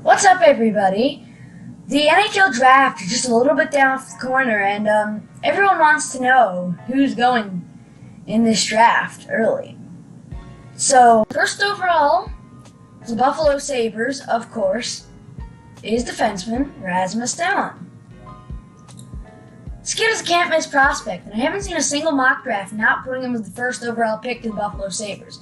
What's up, everybody? The NHL Draft is just a little bit down off the corner, and everyone wants to know who's going in this draft early. So, first overall, the Buffalo Sabres, of course, is defenseman Rasmus Dahlin. This kid is a can't-miss prospect, and I haven't seen a single mock draft not putting him as the first overall pick to the Buffalo Sabres.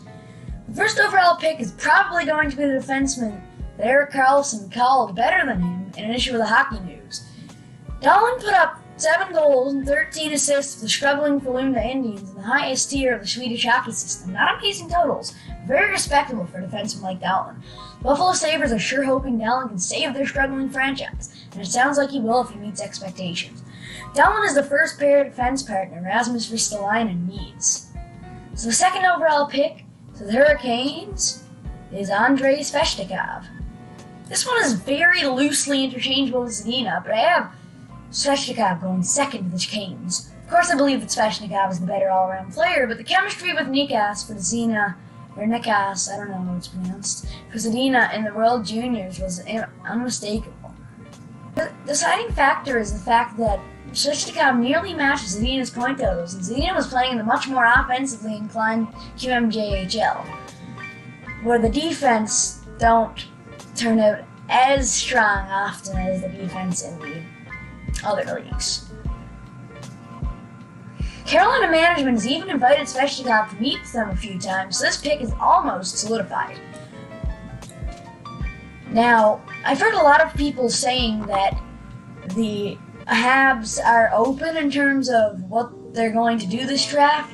The first overall pick is probably going to be the defenseman that Erik Karlsson called better than him in an issue of the Hockey News. Dahlin put up 7 goals and 13 assists for the struggling Frölunda Indians in the highest tier of the Swedish hockey system. Not amazing totals, very respectable for a defenseman like Dahlin. The Buffalo Sabres are sure hoping Dahlin can save their struggling franchise, and it sounds like he will if he meets expectations. Dahlin is the first pair defense partner Rasmus Ristolainen needs. So the second overall pick to the Hurricanes is Andrei Svechnikov. This one is very loosely interchangeable with Zadina, but I have Svechnikov going second to the Canes. Of course, I believe that Svechnikov is the better all-around player, but the chemistry with Nikas for Zadina, or Nikas, I don't know how it's pronounced, for Zadina in the World Juniors was unmistakable. The deciding factor is the fact that Svechnikov nearly matches Zadina's point totals, and Zadina was playing in the much more offensively inclined QMJHL, where the defense don't turn out as strong often as the defense in the other leagues. Carolina management has even invited Svechnikov to meet with them a few times, so this pick is almost solidified. Now, I've heard a lot of people saying that the Habs are open in terms of what they're going to do this draft.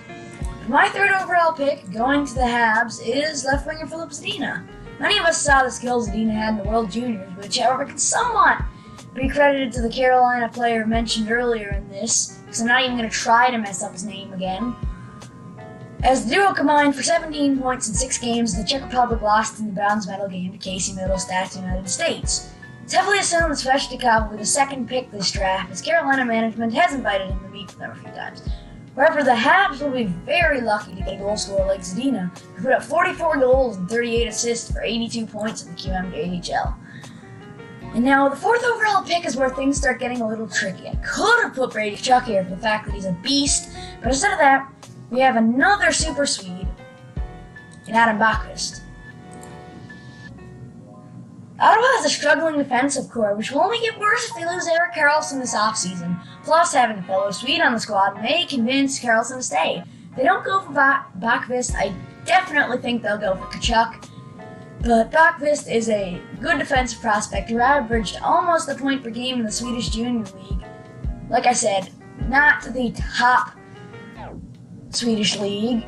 My third overall pick going to the Habs is left winger Filip Zadina. Many of us saw the skills Zadina had in the World Juniors, which, however, can somewhat be credited to the Carolina player mentioned earlier in this, because I'm not even going to try to mess up his name again. As the duo combined for 17 points in 6 games, the Czech Republic lost in the bronze medal game to Casey Middlestat United States. It's heavily assumed that Svechnikov will be the second pick this draft, as Carolina management has invited him to meet with them a few times. However, the Habs will be very lucky to get a goal scorer like Zadina, who put up 44 goals and 38 assists for 82 points in the QMJHL. And now, the fourth overall pick is where things start getting a little tricky. I could have put Brady Tkachuk here for the fact that he's a beast, but instead of that, we have another super Swede in Adam Backvist. Ottawa has a struggling defensive core, which will only get worse if they lose Erik Karlsson this offseason. Plus, having a fellow Swede on the squad may convince Karlsson to stay. If they don't go for Backvist, I definitely think they'll go for Tkachuk. But Backvist is a good defensive prospect who averaged almost a point per game in the Swedish Junior League. Like I said, not the top Swedish league.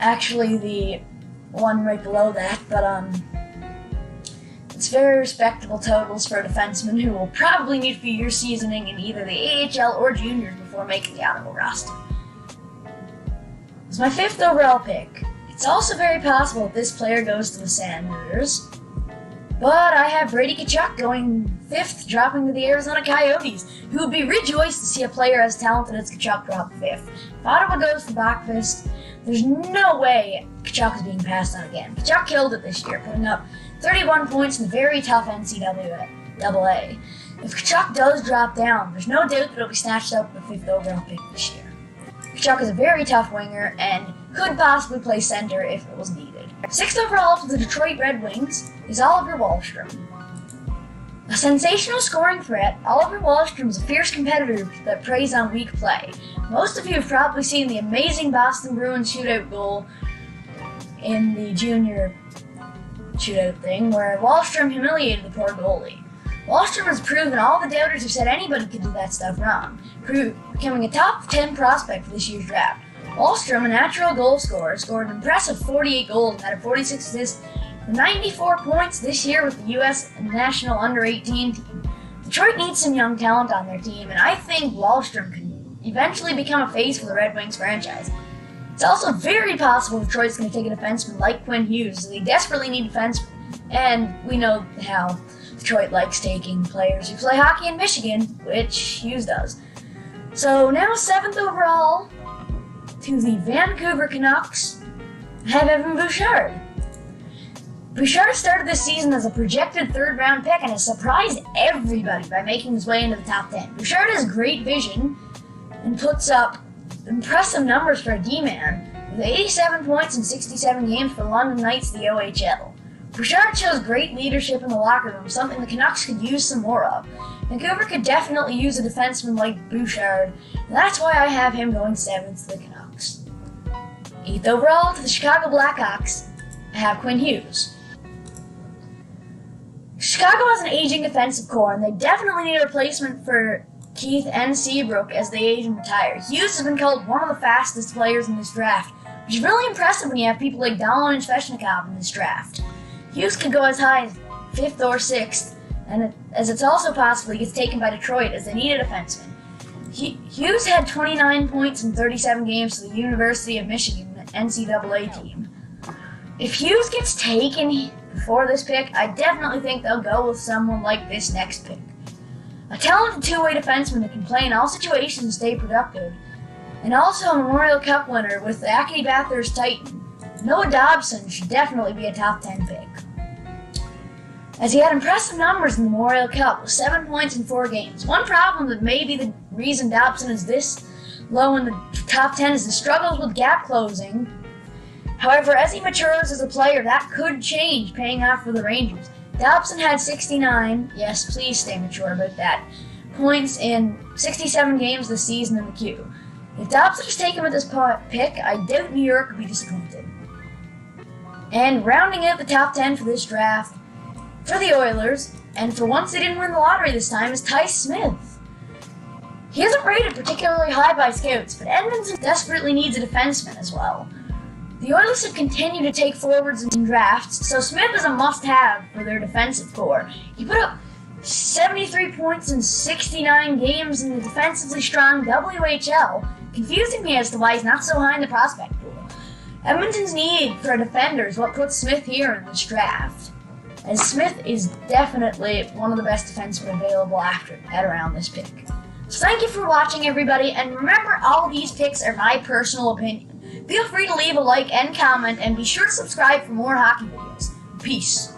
Actually, the one right below that, but it's very respectable totals for a defenseman who will probably need a few years seasoning in either the AHL or juniors before making the Ottawa roster. It's my fifth overall pick. It's also very possible that this player goes to the Sanders, but I have Brady Tkachuk going 5th, dropping to the Arizona Coyotes, who would be rejoiced to see a player as talented as Tkachuk drop 5th. If Ottawa goes for Backvist, there's no way Tkachuk is being passed on again. Tkachuk killed it this year, putting up 31 points in the very tough NCAA. If Tkachuk does drop down, there's no doubt that he'll be snatched up with the 5th overall pick this year. Tkachuk is a very tough winger and could possibly play center if it was needed. 6th overall to the Detroit Red Wings is Oliver Wahlstrom. A sensational scoring threat, Oliver Wahlstrom is a fierce competitor that preys on weak play. Most of you have probably seen the amazing Boston Bruins shootout goal in the junior shootout thing, where Wahlstrom humiliated the poor goalie. Wahlstrom has proven all the doubters who said anybody could do that stuff wrong, becoming a top 10 prospect for this year's draft. Wahlstrom, a natural goal scorer, scored an impressive 48 goals and had 46 assists for 94 points this year with the U.S. National Under-18 team. Detroit needs some young talent on their team, and I think Wahlstrom can eventually become a face for the Red Wings franchise. It's also very possible Detroit's going to take a defenseman like Quinn Hughes, as they desperately need defensemen, and we know how Detroit likes taking players who play hockey in Michigan, which Hughes does. So now 7th overall to the Vancouver Canucks, I have Evan Bouchard. Bouchard started this season as a projected third-round pick and has surprised everybody by making his way into the top 10. Bouchard has great vision and puts up impressive numbers for a D-man, with 87 points in 67 games for the London Knights of the OHL. Bouchard shows great leadership in the locker room, something the Canucks could use some more of. Vancouver could definitely use a defenseman like Bouchard, and that's why I have him going 7th to the Canucks. 8th overall to the Chicago Blackhawks, I have Quinn Hughes. Chicago has an aging defensive core, and they definitely need a replacement for Keith and Seabrook as they age and retire. Hughes has been called one of the fastest players in this draft, which is really impressive when you have people like Dallin and Svechnikov in this draft. Hughes could go as high as 5th or 6th, and as it's also possible he gets taken by Detroit as they need a defenseman. Hughes had 29 points in 37 games for the University of Michigan NCAA team. If Hughes gets taken before this pick, I definitely think they'll go with someone like this next pick. A talented two-way defenseman that can play in all situations and stay productive, and also a Memorial Cup winner with the Acadie Bathurst Titan. Noah Dobson should definitely be a top 10 pick, as he had impressive numbers in the Memorial Cup with 7 points in 4 games. One problem that may be the reason Dobson is this low in the top 10 is the struggles with gap closing. However, as he matures as a player, that could change, paying off for the Rangers. Dobson had 69, yes, please stay mature about that, points in 67 games this season in the queue. If Dobson is taken with this pick, I doubt New York would be disappointed. And rounding out the top 10 for this draft, for the Oilers, and for once they didn't win the lottery this time, is Ty Smith. He isn't rated particularly high by scouts, but Edmonton desperately needs a defenseman as well. The Oilers have continued to take forwards in drafts, so Smith is a must-have for their defensive core. He put up 73 points in 69 games in the defensively strong WHL, confusing me as to why he's not so high in the prospect pool. Edmonton's need for a defender is what puts Smith here in this draft, as Smith is definitely one of the best defensemen available at around this pick. So thank you for watching, everybody, and remember, all these picks are my personal opinion. Feel free to leave a like and comment, and be sure to subscribe for more hockey videos. Peace.